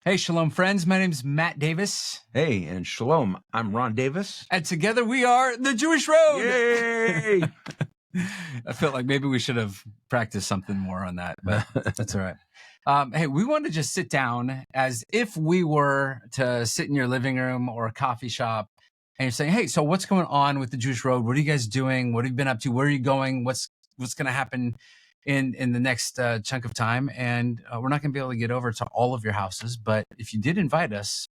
Hey, Shalom friends. My name is Matt Davis. Hey, and shalom. I'm Ron Davis. And together we are the Jewish Road. Yay! I felt like maybe we should have practiced something more on that, but that's all right. Hey, we want to just sit down as if we were to sit in your living room or a coffee shop and you're saying, hey, so what's going on with the Jewish Road? What are you guys doing? What have you been up to? Where are you going? What's going to happen in the next chunk of time? And we're not going to be able to get over to all of your houses, but if you did invite us,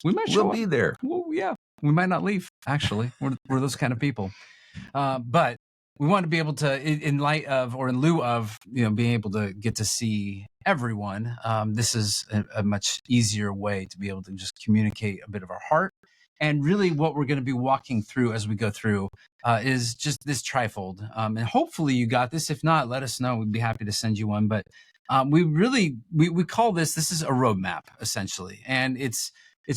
we might show We'll up. be there. Well, yeah, we might not leave. Actually, we're those kind of people. But we want to be able to, in light of or in lieu of, being able to get to see everyone. This is a much easier way to be able to just communicate a bit of our heart. And really, what we're going to be walking through as we go through is just this trifold. And hopefully, you got this. If not, let us know. We'd be happy to send you one. But we call this is a roadmap essentially, and it's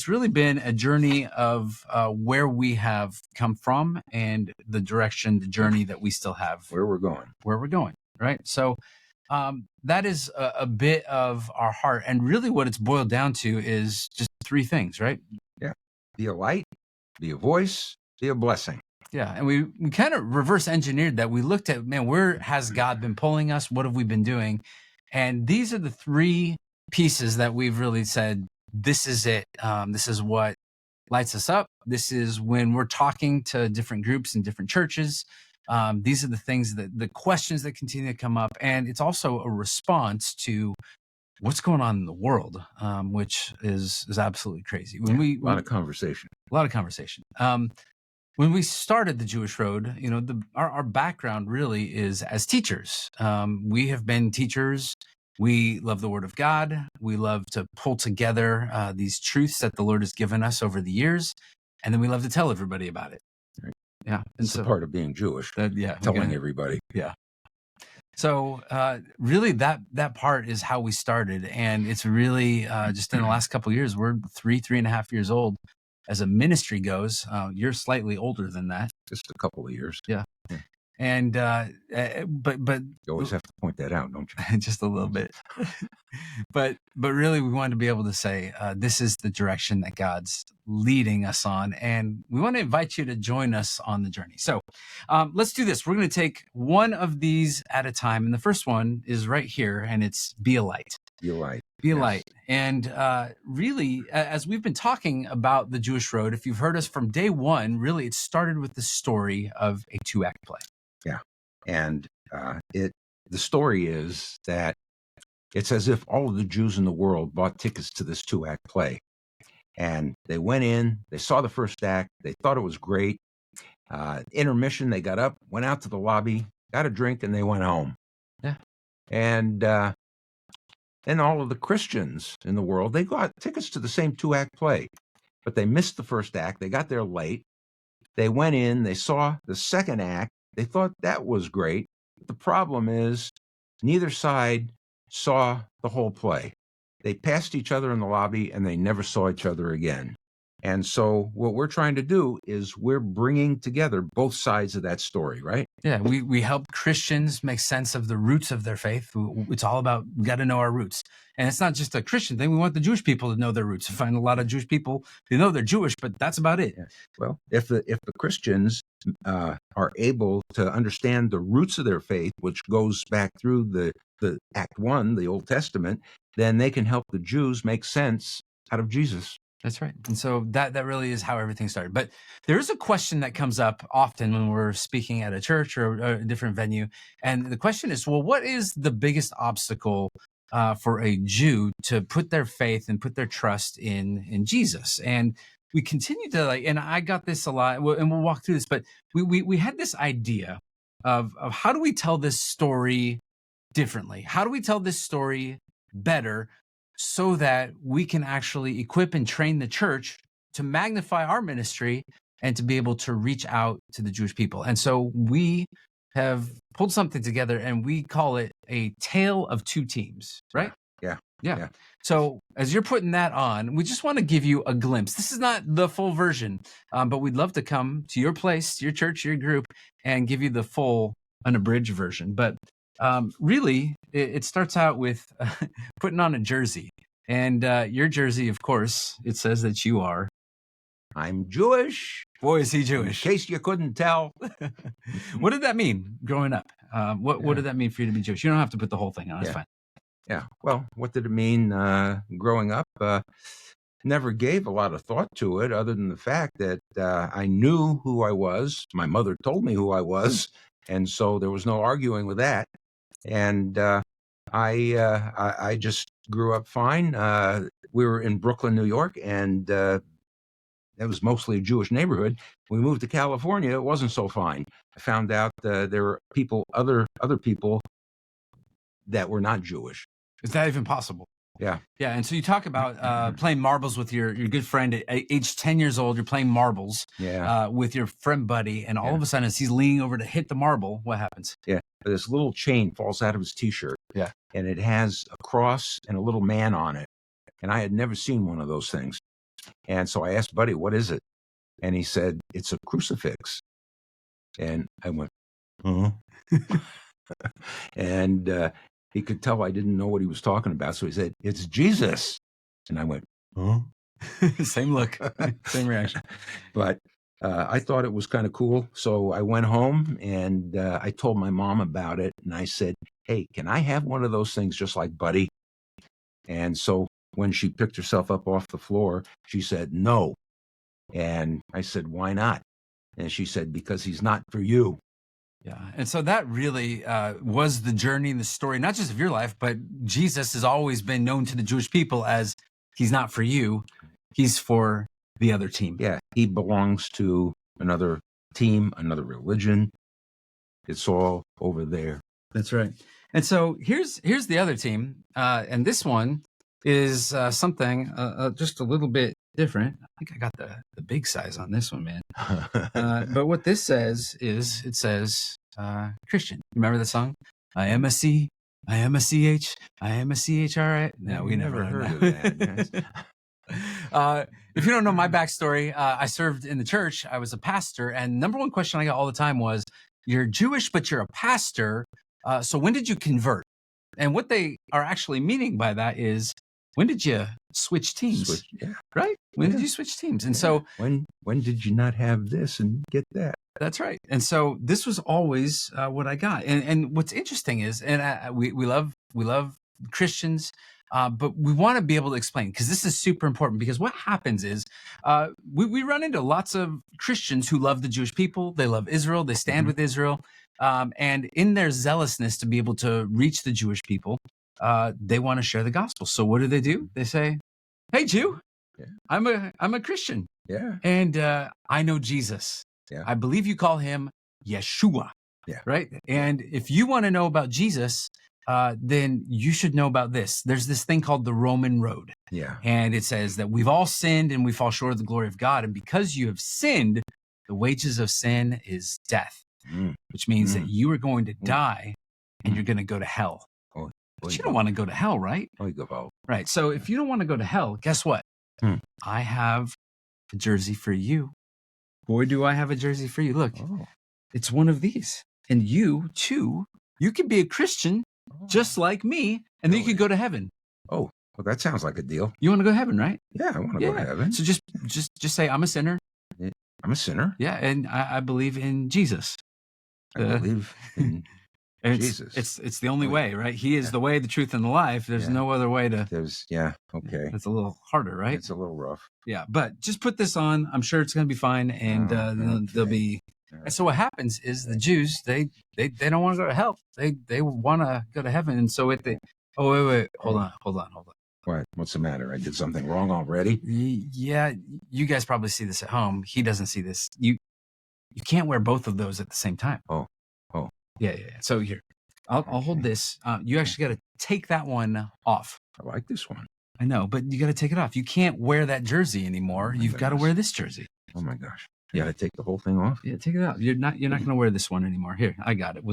really been a journey of where we have come from and the journey that we still have. Where we're going. Right? So that is a bit of our heart. And really what it's boiled down to is just three things, right? Yeah. Be a light, be a voice, be a blessing. Yeah. And we kind of reverse engineered that. We looked at, man, where has God been pulling us? What have we been doing? And these are the three pieces that we've really said, this is it. This is what lights us up. This is when we're talking to different groups and different churches. These are the things the questions that continue to come up. And it's also a response to what's going on in the world, which is absolutely crazy. A lot of conversation. When we started the Jewish Road, our background really is as teachers. We have been teachers. We love the Word of God. We love to pull together these truths that the Lord has given us over the years, and then we love to tell everybody about it. Right. Yeah, and it's a part of being Jewish. Telling everybody. Yeah. So really, that part is how we started, and it's really just in the last couple of years. We're 3.5 years old as a ministry goes. You're slightly older than that. Just a couple of years. Yeah. And but you always have to point that out, don't you? Just a little bit. but really, we wanted to be able to say this is the direction that God's leading us on, and we want to invite you to join us on the journey. So let's do this. We're going to take one of these at a time, and the first one is right here, and it's be a light. Be a light. Be a light. And really, as we've been talking about the Jewish Road, if you've heard us from day one, really it started with the story of a 2-act play. Yeah. And the story is that it's as if all of the Jews in the world bought tickets to this 2-act play. And they went in, they saw the first act, they thought it was great. Intermission, they got up, went out to the lobby, got a drink, and they went home. Yeah. And then all of the Christians in the world, they got tickets to the same 2-act play, but they missed the first act. They got there late. They went in, they saw the second act. They thought that was great. But the problem is neither side saw the whole play. They passed each other in the lobby and they never saw each other again. And so what we're trying to do is we're bringing together both sides of that story, right? Yeah, we help Christians make sense of the roots of their faith. It's all about, we got to know our roots. And it's not just a Christian thing. We want the Jewish people to know their roots. I find a lot of Jewish people, they know they're Jewish, but that's about it. Yeah. Well, if the Christians are able to understand the roots of their faith, which goes back through the Act 1, the Old Testament, then they can help the Jews make sense out of Jesus. That's right. And so that really is how everything started. But there is a question that comes up often when we're speaking at a church or a different venue. And the question is, well, what is the biggest obstacle for a Jew to put their faith and put their trust in Jesus? And we continue to and I got this a lot, and we'll walk through this, but we had this idea of how do we tell this story differently? How do we tell this story better so that we can actually equip and train the church to magnify our ministry and to be able to reach out to the Jewish people? And so we have pulled something together and we call it a tale of two teams, right? Yeah. So as you're putting that on, we just want to give you a glimpse. This is not the full version, but we'd love to come to your place, your church, your group, and give you the full unabridged version. But really, it starts out with putting on a jersey. And your jersey, of course, it says that you are. I'm Jewish. Boy, is he In Jewish. case you couldn't tell. What did that mean growing up? What did that mean for you to be Jewish? You don't have to put the whole thing on. That's fine. Yeah. Well, what did it mean growing up? Never gave a lot of thought to it other than the fact that I knew who I was. My mother told me who I was. And so there was no arguing with that. And I just grew up fine. We were in Brooklyn, New York, and it was mostly a Jewish neighborhood. We moved to California. It wasn't so fine. I found out there were other people that were not Jewish. Is that even possible? Yeah. Yeah. And so you talk about playing marbles with your good friend at age 10 years old. You're playing marbles with your friend buddy. And all of a sudden, as he's leaning over to hit the marble, what happens? Yeah. This little chain falls out of his T-shirt. Yeah. And it has a cross and a little man on it. And I had never seen one of those things. And so I asked Buddy, what is it? And he said, it's a crucifix. And I went, huh? And he could tell I didn't know what he was talking about. So he said, it's Jesus. And I went, huh? Same look, same reaction. But I thought it was kind of cool. So I went home and I told my mom about it. And I said, hey, can I have one of those things just like Buddy? And so when she picked herself up off the floor, she said, no. And I said, why not? And she said, because he's not for you. Yeah. And so that really was the journey and the story, not just of your life, but Jesus has always been known to the Jewish people as he's not for you. He's for the other team. Yeah. He belongs to another team, another religion. It's all over there. That's right. And so here's the other team. And this one is something just a little bit different. I think I got the big size on this one, man. But what this says is, it says Christian. Remember the song? I am a C, I am a CH, I am a CHRI. No, we never heard of that. If you don't know my backstory, I served in the church. I was a pastor. And number one question I got all the time was, you're Jewish, but you're a pastor. So when did you convert? And what they are actually meaning by that is, when did you switch teams? Right? When did you switch teams? And so when did you not have this and get that? That's right. And so this was always what I got. And what's interesting is, and we love Christians, but we want to be able to explain, because this is super important. Because what happens is we run into lots of Christians who love the Jewish people. They love Israel. They stand with Israel. And in their zealousness to be able to reach the Jewish people, they want to share the gospel. So what do? They say, hey, Jew, I'm a Christian. Yeah. And I know Jesus. Yeah. I believe you call him Yeshua. Yeah. Right. And if you want to know about Jesus, then you should know about this. There's this thing called the Roman road. Yeah. And it says that we've all sinned and we fall short of the glory of God. And because you have sinned, the wages of sin is death, which means that you are going to die and you're going to go to hell. But you don't want to go to hell, right? Right. So if you don't want to go to hell, guess what? I have a jersey for you. Boy, do I have a jersey for you. Look, it's one of these. And you, too, you can be a Christian just like me, and then you could go to heaven. Oh, well, that sounds like a deal. You want to go to heaven, right? Yeah, I want to go to heaven. So just say, I'm a sinner. I'm a sinner. Yeah, and I believe in Jesus. I believe in Jesus. It's the only way, right? He is the way, the truth, and the life. There's no other way to. Okay. It's a little harder, right? It's a little rough. Yeah, but just put this on. I'm sure it's going to be fine, and they'll be. And so what happens is the Jews they don't want to go to hell. They want to go to heaven, and so wait, hold on. What? What's the matter? I did something wrong already? Yeah, you guys probably see this at home. He doesn't see this. You can't wear both of those at the same time. Oh. Yeah. So here, I'll hold this. You actually got to take that one off. I like this one. I know, but you got to take it off. You can't wear that jersey anymore. You've got to wear this jersey. Oh my gosh. You got to take the whole thing off? Yeah, take it out. You're not going to wear this one anymore. Here, I got it.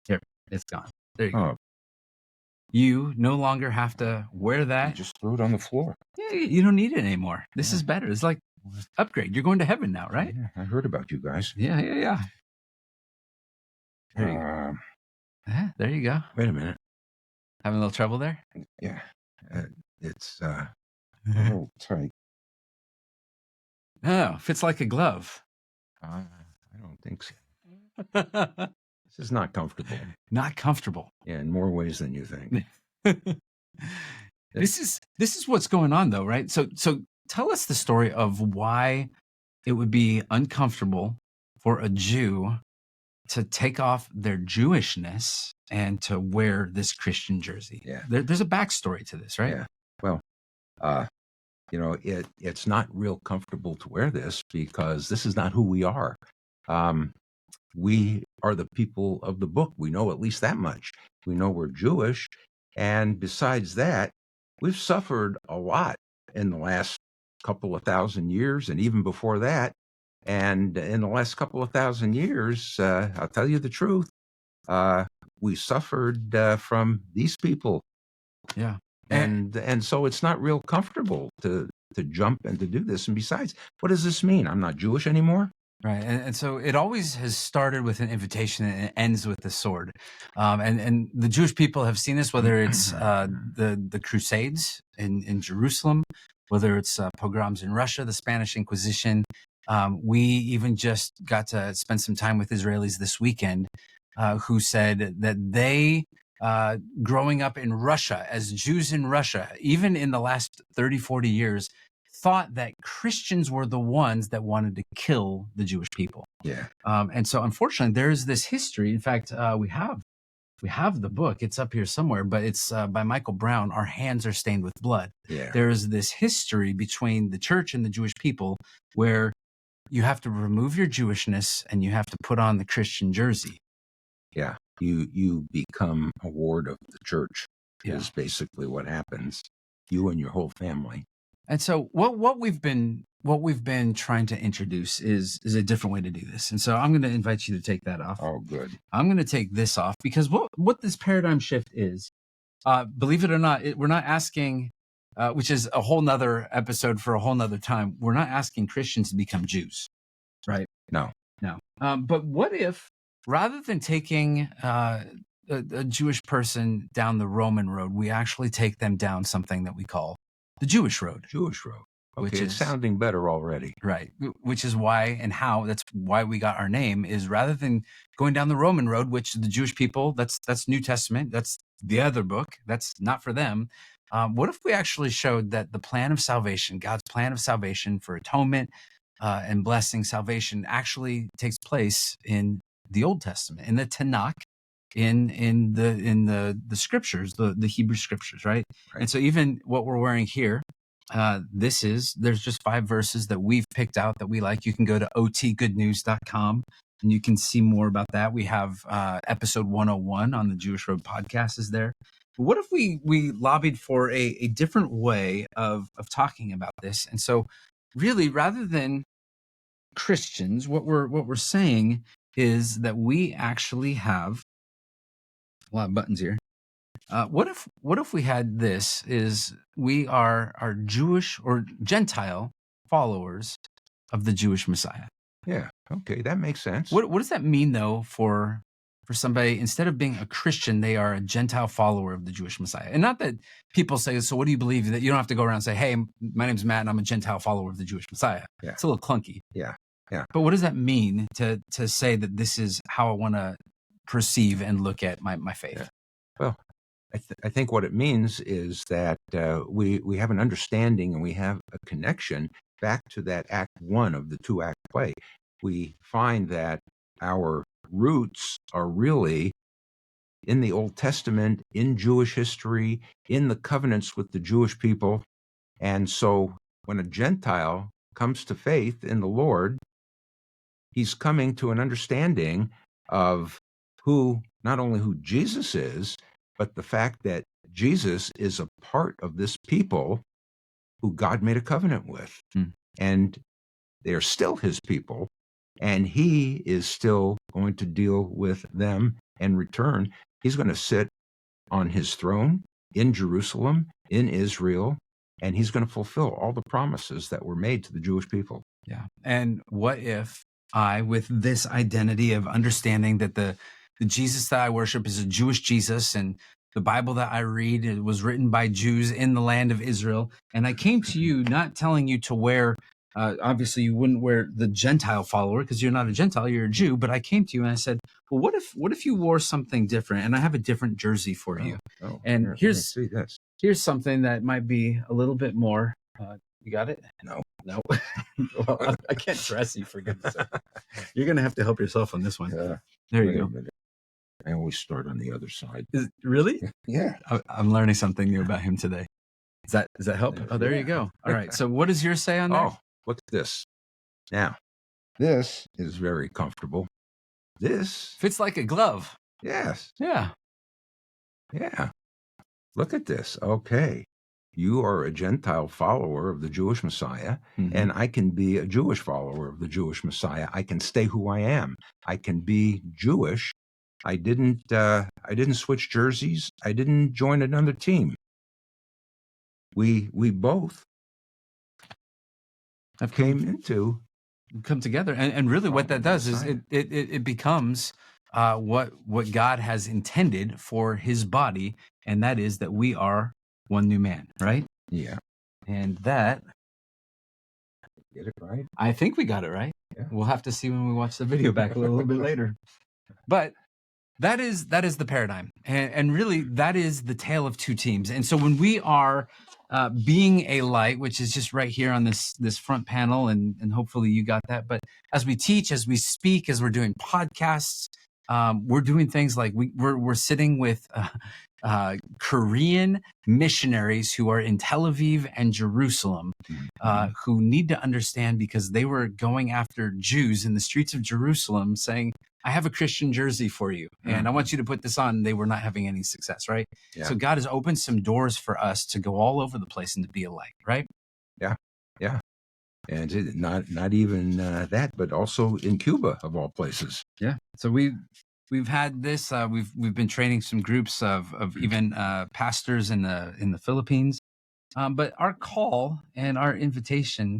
Here, it's gone. There you go. You no longer have to wear that. You just threw it on the floor. Yeah, you don't need it anymore. This is better. It's like upgrade. You're going to heaven now, right? Yeah, I heard about you guys. Yeah. There you go. There you go. Wait a minute. Having a little trouble there? Yeah. It's a little tight. Oh, fits like a glove. I don't think so. This is not comfortable. Not comfortable. Yeah, in more ways than you think. This is what's going on, though, right? So tell us the story of why it would be uncomfortable for a Jew to take off their Jewishness and to wear this Christian jersey. Yeah. There's a backstory to this, right? Yeah. Well, it's not real comfortable to wear this because this is not who we are. We are the people of the book. We know at least that much. We know we're Jewish. And besides that, we've suffered a lot in the last couple of thousand years and even before that. And in the last couple of thousand years, I'll tell you the truth, we suffered from these people. Yeah. And so it's not real comfortable to jump and to do this. And besides, what does this mean? I'm not Jewish anymore? Right. And so it always has started with an invitation and it ends with the sword. And the Jewish people have seen this, whether it's the Crusades in Jerusalem, whether it's pogroms in Russia, the Spanish Inquisition. We even just got to spend some time with Israelis this weekend who said that they, growing up in Russia, as Jews in Russia, even in the last 30, 40 years, thought that Christians were the ones that wanted to kill the Jewish people. Yeah. And so unfortunately, there's this history. In fact, we have the book. It's up here somewhere, but it's by Michael Brown, Our Hands Are Stained with Blood. Yeah. There is this history between the church and the Jewish people where you have to remove your Jewishness and you have to put on the Christian jersey. Yeah. You become a ward of the church Yeah. is basically what happens. You and your whole family. And so what we've been trying to introduce is a different way to do this. And so I'm going to invite you to take that off. Oh, good. I'm going to take this off because what this paradigm shift is, believe it or not, we're not asking, which is a whole nother episode for a whole nother time. We're not asking Christians to become Jews, right? No. But what if rather than taking a Jewish person down the Roman road, we actually take them down something that we call the Jewish road. Jewish road. Okay, Which it's is sounding better already. Right. Which is why and how that's why we got our name is rather than going down the Roman road, which the Jewish people, that's New Testament, that's the other book, that's not for them. What if we actually showed that the plan of salvation, God's plan of salvation for atonement and blessing, salvation actually takes place in the Old Testament, in the Tanakh, in the scriptures, the Hebrew scriptures, right? And so even what we're wearing here, there's just 5 verses that we've picked out that we like. You can go to otgoodnews.com and you can see more about that. We have episode 101 on the Jewish Road podcast is there. But what if we lobbied for a different way of talking about this? And so really, rather than Christians, what we're saying is that we actually have a lot of buttons here. What if we had this is we are Jewish or Gentile followers of the Jewish Messiah? Yeah. Okay, that makes sense. What does that mean though for somebody, instead of being a Christian, they are a Gentile follower of the Jewish Messiah? And not that people say, so what do you believe? That you don't have to go around and say, hey, my name's Matt and I'm a Gentile follower of the Jewish Messiah. Yeah. It's a little clunky. Yeah. But what does that mean to say that this is how I want to perceive and look at my faith? Yeah. Well, I think what it means is that we have an understanding and we have a connection back to that Act 1 of the 2-act play. We find that our roots are really in the Old Testament, in Jewish history, in the covenants with the Jewish people. And so when a Gentile comes to faith in the Lord, he's coming to an understanding of not only who Jesus is, but the fact that Jesus is a part of this people who God made a covenant with. And they're still his people, and he is still going to deal with them in return. He's going to sit on his throne in Jerusalem, in Israel, and he's going to fulfill all the promises that were made to the Jewish people. Yeah. And what if I, with this identity of understanding that the Jesus that I worship is a Jewish Jesus, and The Bible that I read, it was written by Jews in the land of Israel. And I came to you not telling you to wear, obviously you wouldn't wear the Gentile follower because you're not a Gentile, you're a Jew. But I came to you and I said, well, what if you wore something different? And I have a different jersey for you. And Here, let me see this. here's something that might be a little bit more. You got it? No. Well, I can't dress you, for goodness sake. You're going to have to help yourself on this one. There you go. I always start on the other side. Really? Yeah. I'm learning something new about him today. Does that help? Oh, there you go. All right. So what does yours say on there? Oh, look at this. Now, this is very comfortable. This fits like a glove. Yes. Yeah. Yeah. Look at this. Okay. You are a Gentile follower of the Jewish Messiah, and I can be a Jewish follower of the Jewish Messiah. I can stay who I am. I can be Jewish. I didn't switch jerseys. I didn't join another team. We both have come together, and really what that does is it becomes what God has intended for His body, and that is that we are one new man, right? Yeah. And that, get it right? I think we got it right. Yeah. We'll have to see when we watch the video back a little bit later. But that is the paradigm, and really that is the tale of two teams. And so when we are being a light, which is just right here on this front panel, and hopefully you got that. But as we teach, as we speak, as we're doing podcasts, we're doing things like we're sitting with Korean missionaries who are in Tel Aviv and Jerusalem, who need to understand, because they were going after Jews in the streets of Jerusalem saying, I have a Christian jersey for you, and I want you to put this on. They were not having any success, right? Yeah. So God has opened some doors for us to go all over the place and to be a light, right? Yeah, yeah. And not even that, but also in Cuba, of all places. Yeah. So we've had this. We've been training some groups of even pastors in the Philippines. But our call and our invitation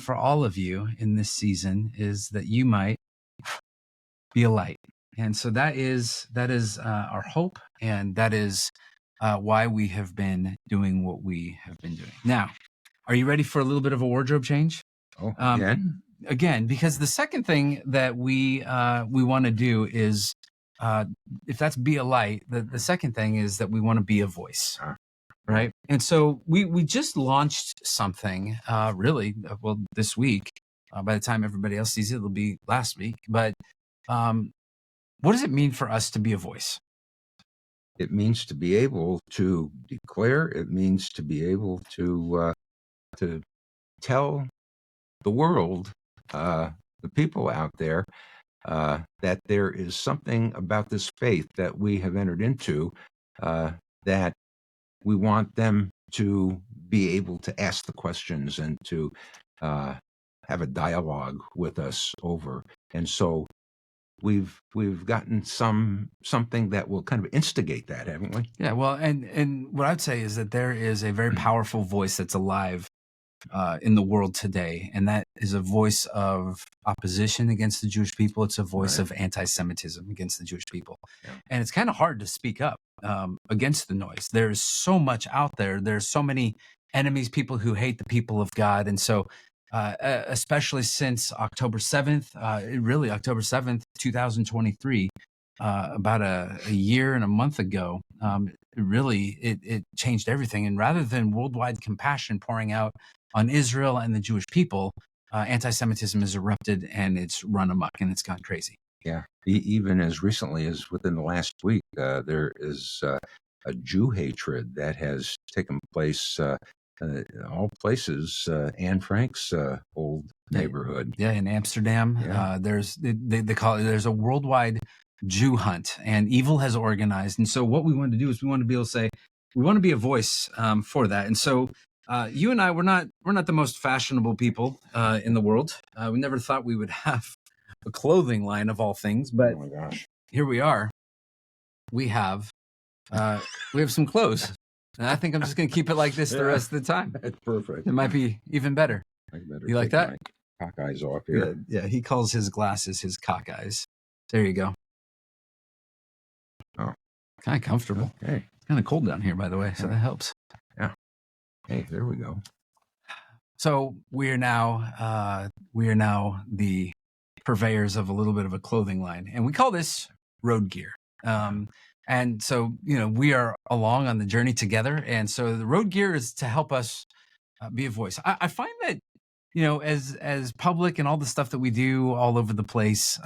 for all of you in this season is that you might be a light. And so that is our hope, and that is why we have been doing what we have been doing. Now, are you ready for a little bit of a wardrobe change? Oh, again, because the second thing that we want to do is, if that's be a light, the second thing is that we want to be a voice. Right. And so we just launched something this week. By the time everybody else sees it, it'll be last week. But what does it mean for us to be a voice? It means to be able to declare. It means to be able to tell the world, the people out there, that there is something about this faith that we have entered into, that we want them to be able to ask the questions and to have a dialogue with us over. And so we've gotten something that will kind of instigate that, haven't we? Yeah. Well, and what I'd say is that there is a very powerful voice that's alive in the world today, and that is a voice of opposition against the Jewish people. It's a voice of anti-Semitism against the Jewish people, and it's kind of hard to speak up against the noise. There's so much out there. There's so many enemies, people who hate the people of God, and so especially since October 7th, October 7th, 2023, about a year and a month ago, it changed everything. And rather than worldwide compassion pouring out on Israel and the Jewish people, anti-Semitism has erupted, and it's run amok, and it's gone crazy. Yeah. Even as recently as within the last week, there is a Jew hatred that has taken place all places. Anne Frank's old neighborhood. Yeah, in Amsterdam. Yeah. They call it, there's a worldwide Jew hunt, and evil has organized. And so what we wanted to do is we want to be able to say, we want to be a voice for that. And so you and I, we're not the most fashionable people in the world. We never thought we would have a clothing line of all things, but oh my gosh, here we are. We have some clothes, and I think I'm just going to keep it like this the rest of the time. That's perfect. It might be even better. You like that? Cock eyes off here. Yeah, he calls his glasses his cock eyes. There you go. Oh, Kind of comfortable. Okay. It's kind of cold down here, by the way, so that helps. Yeah. Hey, there we go. So we are now the purveyors of a little bit of a clothing line, and we call this road gear. And so, we are along on the journey together. And so the road gear is to help us be a voice. I find that, as public and all the stuff that we do all over the place,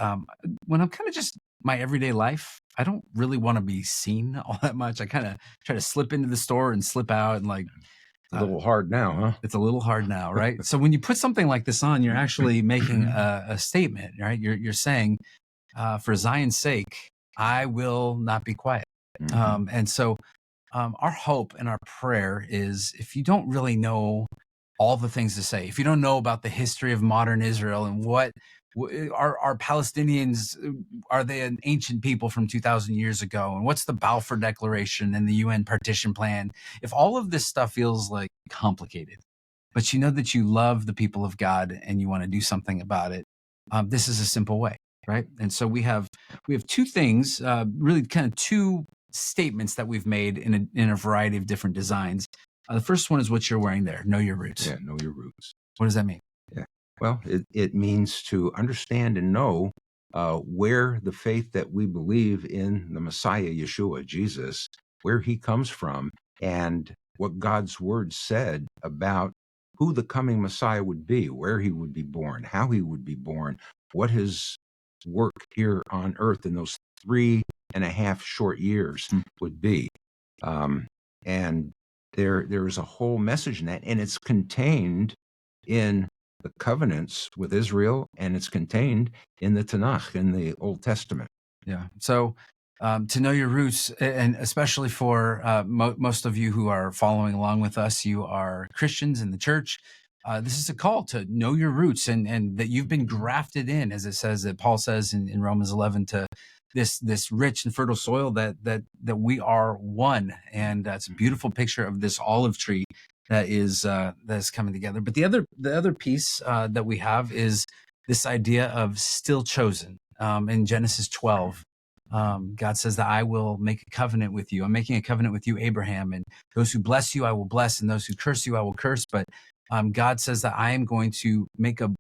when I'm kind of just my everyday life, I don't really want to be seen all that much. I kind of try to slip into the store and slip out, and like, A little hard now, huh? it's a little hard now, right? So when you put something like this on, you're actually making a statement, right? You're saying, for Zion's sake, I will not be quiet. And so our hope and our prayer is, if you don't really know all the things to say, if you don't know about the history of modern Israel and what are Palestinians, are they an ancient people from 2,000 years ago? And what's the Balfour Declaration and the UN partition plan? If all of this stuff feels like complicated, but you know that you love the people of God and you want to do something about it, this is a simple way, right? And so we have two things, really kind of two statements that we've made in a variety of different designs. The first one is what you're wearing there. Know your roots. Yeah, know your roots. What does that mean? Yeah. Well, it means to understand and know where the faith that we believe in the Messiah, Yeshua, Jesus, where he comes from, and what God's word said about who the coming Messiah would be, where he would be born, how he would be born, what his work here on earth in those 3.5 short years would be. And there is a whole message in that, and it's contained in the covenants with Israel, and it's contained in the Tanakh, in the Old Testament. Yeah. So to know your roots, and especially for most of you who are following along with us, you are Christians in the church. This is a call to know your roots, and that you've been grafted in, as it says, that Paul says in Romans 11, to this rich and fertile soil that we are one. And it's a beautiful picture of this olive tree that is coming together. But the other piece that we have is this idea of still chosen. In Genesis 12, God says that I will make a covenant with you. I'm making a covenant with you, Abraham, and those who bless you, I will bless, and those who curse you, I will curse. But God says that I am going to make a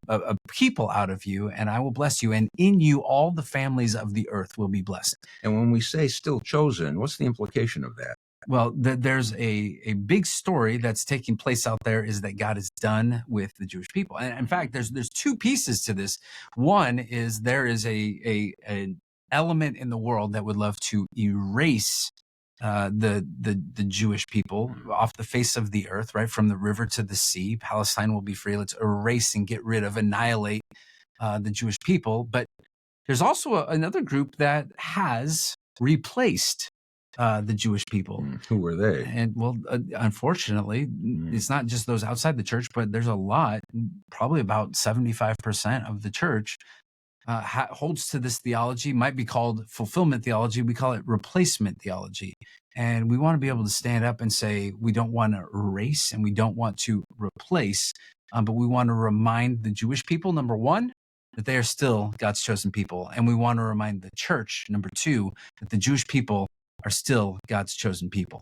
people out of you, and I will bless you, and in you all the families of the earth will be blessed. And when we say still chosen, what's the implication of that? Well, there's a big story that's taking place out there, is that God is done with the Jewish people. And in fact, there's two pieces to this. One is there is an element in the world that would love to erase the Jewish people off the face of the earth, right? From the river to the sea, Palestine will be free. Let's erase and get rid of, annihilate the Jewish people. But there's also another group that has replaced the Jewish people. Who were they? And well, unfortunately, it's not just those outside the church, but there's a lot, probably about 75% of the church holds to this theology. Might be called fulfillment theology. We call it replacement theology. And we want to be able to stand up and say, we don't want to erase and we don't want to replace, but we want to remind the Jewish people, number one, that they are still God's chosen people. And we want to remind the church, number two, that the Jewish people are still God's chosen people.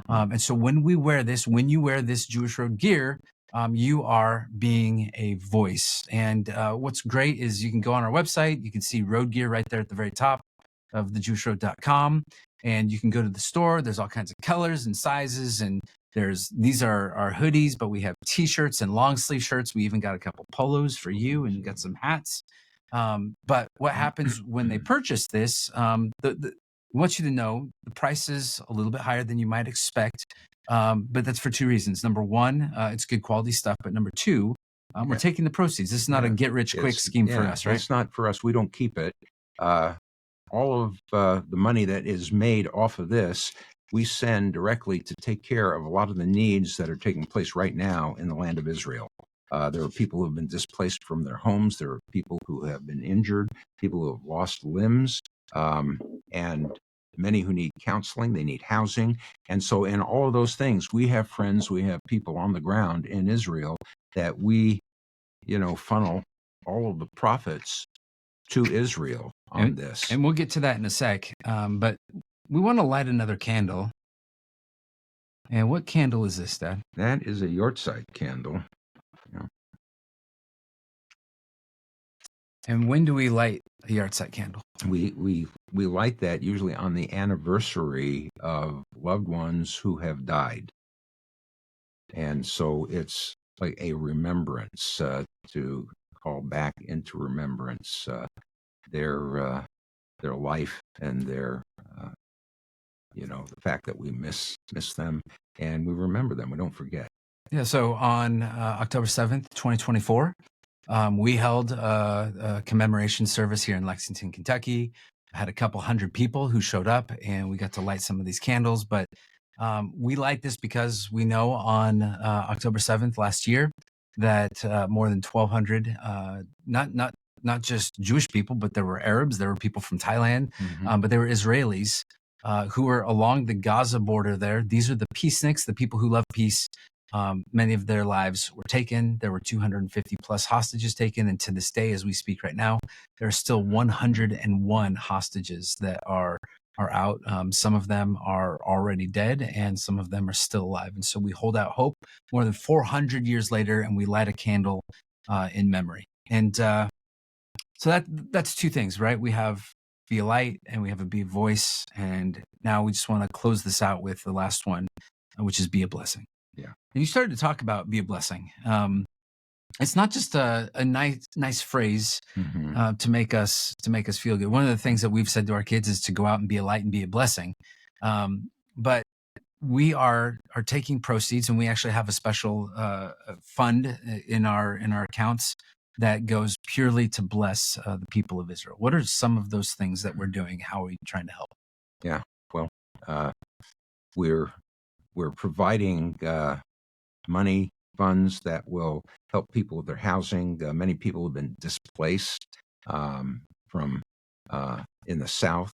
And so when you wear this Jewish road gear, you are being a voice. And what's great is you can go on our website. You can see road gear right there at the very top of theJewishRoad.com. And you can go to the store. There's all kinds of colors and sizes. And these are our hoodies, but we have T-shirts and long sleeve shirts. We even got a couple polos for you and got some hats. But what happens when they purchase this, we want you to know the price is a little bit higher than you might expect, but that's for two reasons. Number one, it's good quality stuff, but number two, we're taking the proceeds. This is not a get-rich-quick scheme for us, right? It's not for us. We don't keep it. All of the money that is made off of this, we send directly to take care of a lot of the needs that are taking place right now in the land of Israel. There are people who have been displaced from their homes. There are people who have been injured, people who have lost limbs, and many who need counseling, they need housing. And so in all of those things, we have friends, we have people on the ground in Israel that we, funnel all of the profits to Israel on this. And we'll get to that in a sec. But we want to light another candle. And what candle is this, Dad? That is a Yortzeit candle. Yeah. And when do we light a yahrzeit candle? We light that usually on the anniversary of loved ones who have died, and so it's like a remembrance to call back into remembrance their life and their the fact that we miss them, and we remember them. We don't forget. Yeah. So on October 7th, 2024, we held a commemoration service here in Lexington, Kentucky. I had a couple hundred people who showed up, and we got to light some of these candles. But we light this because we know on October 7th last year that more than 1,200, not just Jewish people, but there were Arabs, there were people from Thailand, but there were Israelis who were along the Gaza border there. These are the peaceniks, the people who love peace. Many of their lives were taken. There were 250 plus hostages taken. And to this day, as we speak right now, there are still 101 hostages that are out. Some of them are already dead and some of them are still alive. And so we hold out hope more than 400 years later, and we light a candle in memory. And so that's two things, right? We have be a light and we have a be a voice. And now we just want to close this out with the last one, which is be a blessing. Yeah. And you started to talk about be a blessing. It's not just a nice phrase to make us feel good. One of the things that we've said to our kids is to go out and be a light and be a blessing. But we are taking proceeds, and we actually have a special fund in our accounts that goes purely to bless the people of Israel. What are some of those things that we're doing? How are we trying to help? Yeah. Well, we're providing money, funds that will help people with their housing. Many people have been displaced from in the south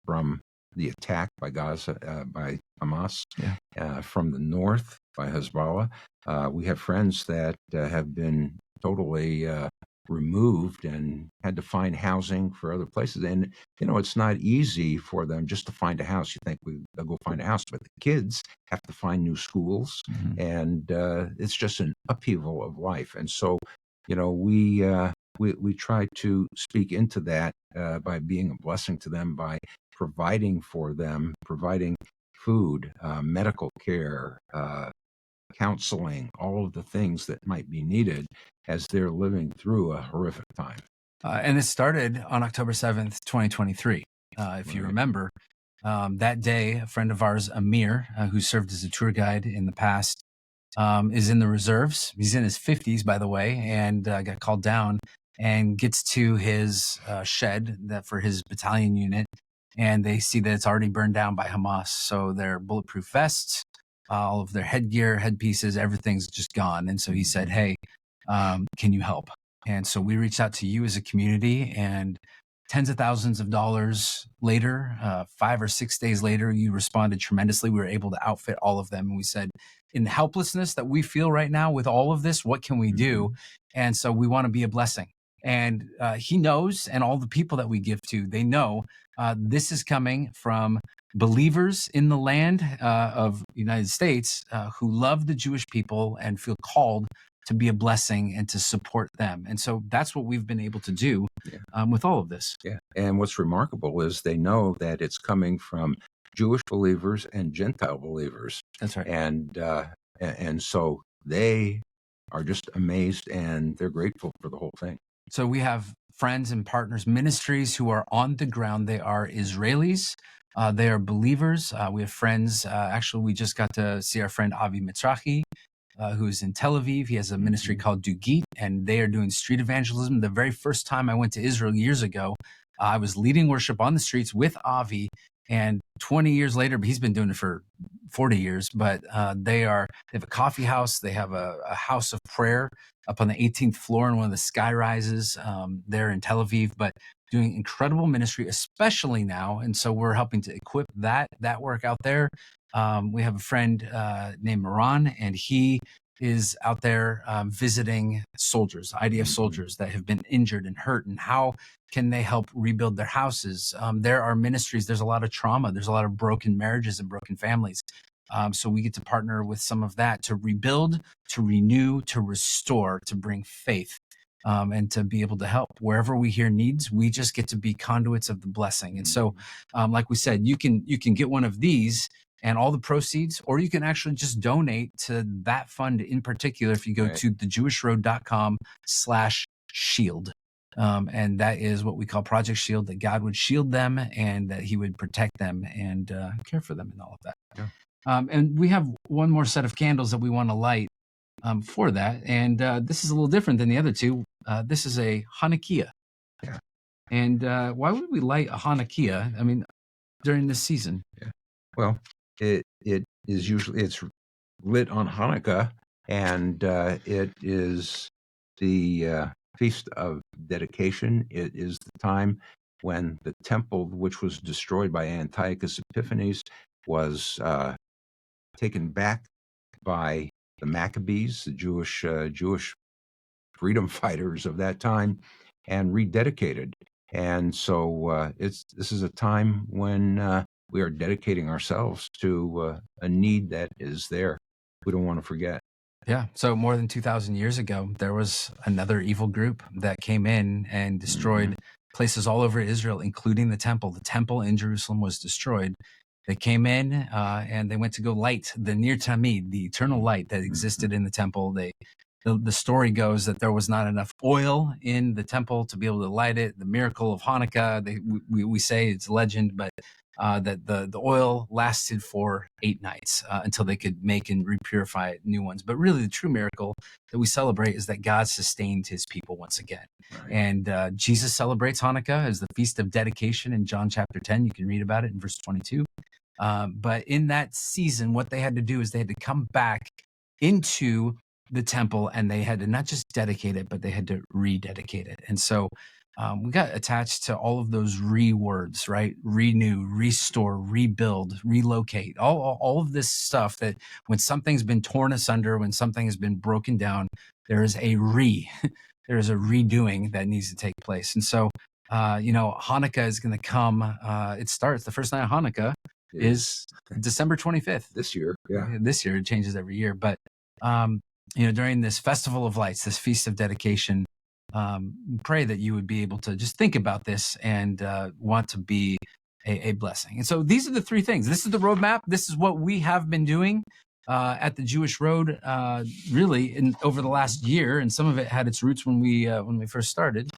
from the attack by Gaza by Hamas. From the north by Hezbollah. We have friends that have been totally removed and had to find housing for other places. And, it's not easy for them just to find a house. You think they'll go find a house, but the kids have to find new schools. And it's just an upheaval of life. And so, we try to speak into that by being a blessing to them, by providing for them, providing food, medical care, counseling, all of the things that might be needed as they're living through a horrific time. And it started on October 7th, 2023. If you remember, that day, a friend of ours, Amir, who served as a tour guide in the past, is in the reserves. He's in his 50s, by the way, and got called down and gets to his shed that for his battalion unit. And they see that it's already burned down by Hamas. So their bulletproof vests, all of their headgear, headpieces, everything's just gone. And so he said, hey, can you help? And so we reached out to you as a community, and tens of thousands of dollars later, 5 or 6 days later, you responded tremendously. We were able to outfit all of them. And we said, in the helplessness that we feel right now with all of this, what can we do? And so we want to be a blessing. And he knows, and all the people that we give to, they know this is coming from believers in the land of the United States who love the Jewish people and feel called to be a blessing and to support them. And so that's what we've been able to do with all of this. Yeah. And what's remarkable is they know that it's coming from Jewish believers and Gentile believers. That's right. And so they are just amazed, and they're grateful for the whole thing. So we have friends and partners, ministries who are on the ground. They are Israelis. They are believers. We have friends. Actually, we just got to see our friend Avi Mitzrahi, who is in Tel Aviv. He has a ministry called Dugit, and they are doing street evangelism. The very first time I went to Israel years ago, I was leading worship on the streets with Avi, and 20 years later, he's been doing it for 40 years, but they have a coffee house. They have a house of prayer up on the 18th floor in one of the sky rises there in Tel Aviv, but doing incredible ministry, especially now. And so we're helping to equip that work out there. We have a friend named Moran, and he is out there visiting soldiers, IDF soldiers that have been injured and hurt, and how can they help rebuild their houses. There are ministries, there's a lot of trauma, there's a lot of broken marriages and broken families. So we get to partner with some of that to rebuild, to renew, to restore, to bring faith, and to be able to help wherever we hear needs. We just get to be conduits of the blessing. And so, like we said, you can get one of these and all the proceeds, or you can actually just donate to that fund in particular if you go to thejewishroad.com/shield. And that is what we call Project Shield, that God would shield them and that he would protect them and care for them and all of that. Yeah. And we have one more set of candles that we want to light for that. And this is a little different than the other two. This is a Hanukkah. Yeah. And why would we light a Hanukkah? I mean, during this season? Yeah. Well, it is usually, it's lit on Hanukkah, and it is the feast of dedication. It is the time when the temple, which was destroyed by Antiochus Epiphanes, was taken back by the Maccabees, the Jewish freedom fighters of that time, and rededicated. And so this is a time when we are dedicating ourselves to a need that is there. We don't want to forget. Yeah. So more than 2,000 years ago, there was another evil group that came in and destroyed places all over Israel, including the temple. The temple in Jerusalem was destroyed. They came in and they went to go light the Ner Tamid, the eternal light that existed in the temple. The story goes that there was not enough oil in the temple to be able to light it. The miracle of Hanukkah, we say it's legend, but that the oil lasted for 8 nights until they could make and repurify new ones. But really, the true miracle that we celebrate is that God sustained his people once again. Right. And Jesus celebrates Hanukkah as the Feast of Dedication in John chapter 10. You can read about it in verse 22. But in that season, what they had to do is they had to come back into the temple, and they had to not just dedicate it, but they had to rededicate it. And so we got attached to all of those words, right? Renew, restore, rebuild, relocate, all of this stuff that when something's been torn asunder, when something has been broken down, there is a there is a redoing that needs to take place. And so, Hanukkah is going to come. It starts, the first night of Hanukkah is December 25th. This year. Yeah. This year, it changes every year. But, during this festival of lights, this feast of dedication, pray that you would be able to just think about this and want to be a blessing. And so these are the 3 things. This is the roadmap. This is what we have been doing at the Jewish Road, really over the last year. And some of it had its roots when we first started.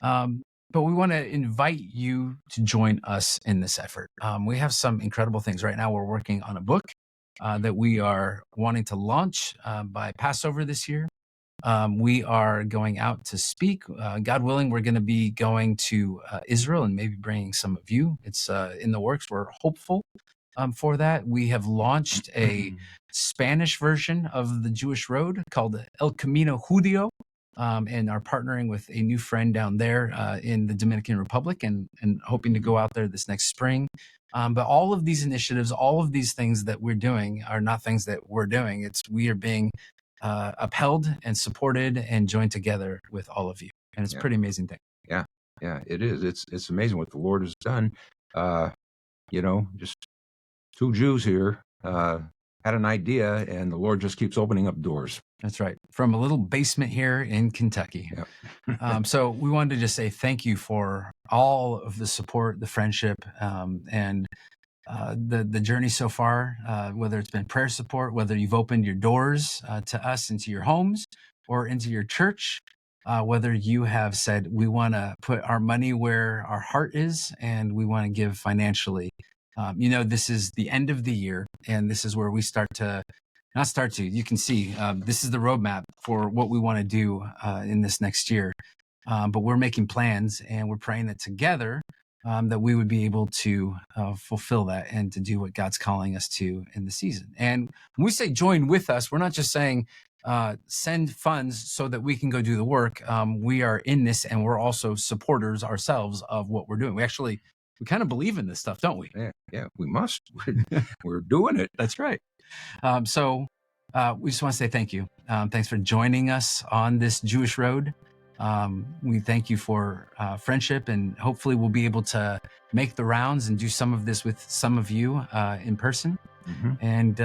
But we want to invite you to join us in this effort. We have some incredible things. Right now, we're working on a book that we are wanting to launch by Passover this year. We are going out to speak. God willing, we're going to be going to Israel and maybe bringing some of you. It's in the works. We're hopeful for that. We have launched a Spanish version of the Jewish Road called El Camino Judío, and are partnering with a new friend down there in the Dominican Republic and hoping to go out there this next spring. But all of these initiatives, all of these things that we're doing are not things that we're doing. We are being upheld and supported and joined together with all of you. And it's a pretty amazing thing. Yeah, it is. It's amazing what the Lord has done. Just 2 Jews here had an idea, and the Lord just keeps opening up doors. That's right. From a little basement here in Kentucky. Yep. So we wanted to just say thank you for all of the support, the friendship, and the journey so far, whether it's been prayer support, whether you've opened your doors to us into your homes or into your church, whether you have said, we want to put our money where our heart is and we want to give financially. This is the end of the year, and this is where we you can see this is the roadmap for what we want to do in this next year. But we're making plans, and we're praying that together that we would be able to fulfill that and to do what God's calling us to in the season. And when we say join with us, we're not just saying send funds so that we can go do the work. We are in this, and we're also supporters ourselves of what we're doing. We kind of believe in this stuff, don't we? Yeah, we must. We're doing it. That's right. So We just want to say thank you. Thanks for joining us on this Jewish road. We thank you for friendship, and hopefully we'll be able to make the rounds and do some of this with some of you in person, and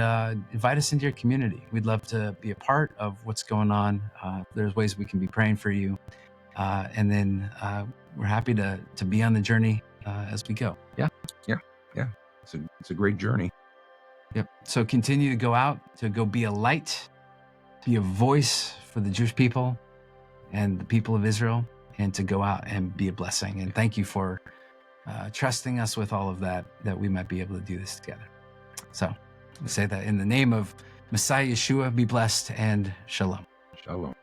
invite us into your community. We'd love to be a part of what's going on. There's ways we can be praying for you, and then we're happy to be on the journey as we go. Yeah. It's a great journey. Yep. So continue to go out, to go be a light, be a voice for the Jewish people and the people of Israel, and to go out and be a blessing. And thank you for trusting us with all of that we might be able to do this together. So we say that in the name of Messiah Yeshua, be blessed and shalom. Shalom.